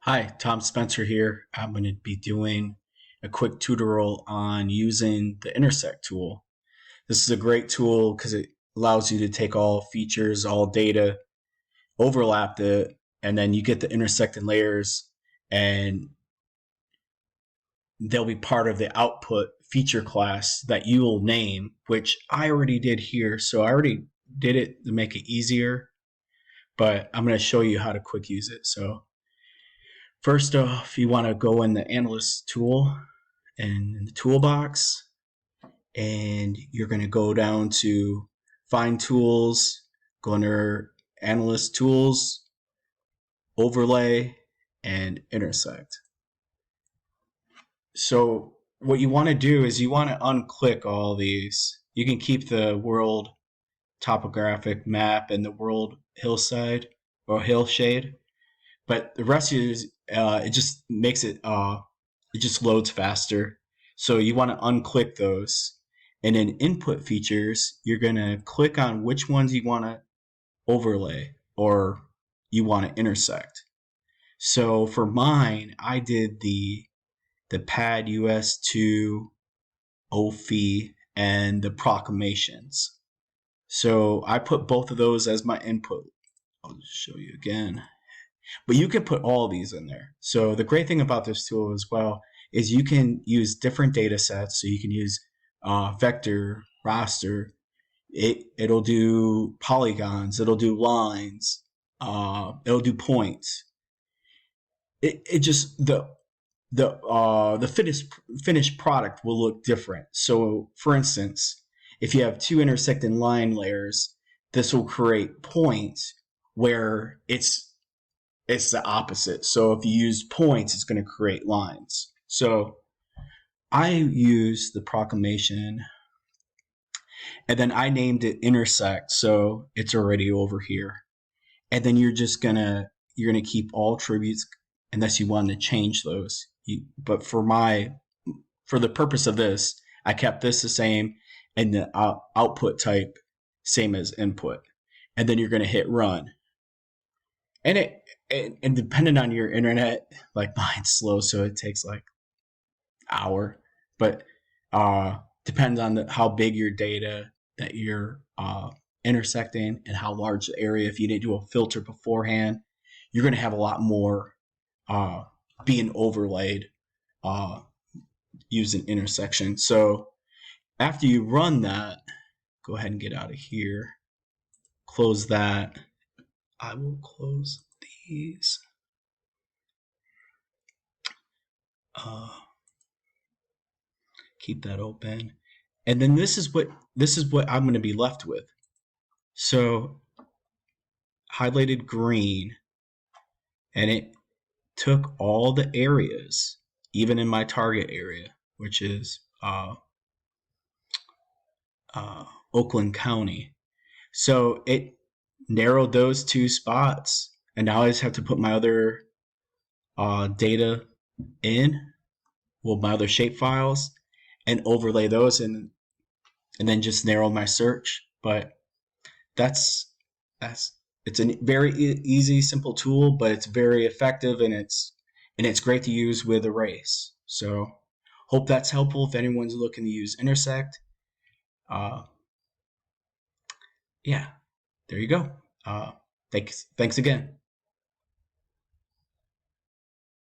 Hi, Tom Spencer here. I'm going to be doing a quick tutorial on using the intersect tool. This is a great tool because it allows you to take all features, all data, overlap it, and then you get the intersecting layers and they'll be part of the output feature class that you will name, which I already did here. So I already did it to make it easier, but I'm going to show you how to quick use it. So first off, you want to go in the analyst tool and in the toolbox, and you're going to go down to find tools, go under analyst tools, overlay, and intersect. So what you want to do is you want to unclick all these. You can keep the world topographic map and the world hillside or hillshade, but the rest is it just makes it just loads faster. So you want to unclick those. And in input features, you're going to click on which ones you want to overlay or you want to intersect. So for mine, I did the pad US2 OFI and the proclamations. So I put both of those as my input. I'll just show you again. But you can put all these in there. So the great thing about this tool as well is you can use different data sets. So you can use vector, raster. It'll do polygons. It'll do lines. It'll do points. It just the finished product will look different. So for instance, if you have two intersecting line layers, this will create points where it's the opposite. So if you use points, it's going to create lines. So I use the proclamation and then I named it intersect. So it's already over here. And then you're going to keep all tributes unless you want to change those. But for the purpose of this, I kept this the same and the output type same as input. And then you're going to hit run. And depending on your internet, like mine's slow, so it takes like hour. But depends on how big your data that you're intersecting and how large the area. If you didn't do a filter beforehand, you're going to have a lot more being overlaid using intersection. So after you run that, go ahead and get out of here. Close that. I will close these. Keep that open. And then this is what I'm going to be left with. So highlighted green, and it took all the areas, even in my target area, which is Oakland County. So it narrowed those two spots, and now I just have to put my other data in, well, my other shape files, and overlay those, and then just narrow my search. But it's a very easy, simple tool, but it's very effective, and it's great to use with arrays. So hope that's helpful if anyone's looking to use intersect. Yeah, there you go. Thanks again.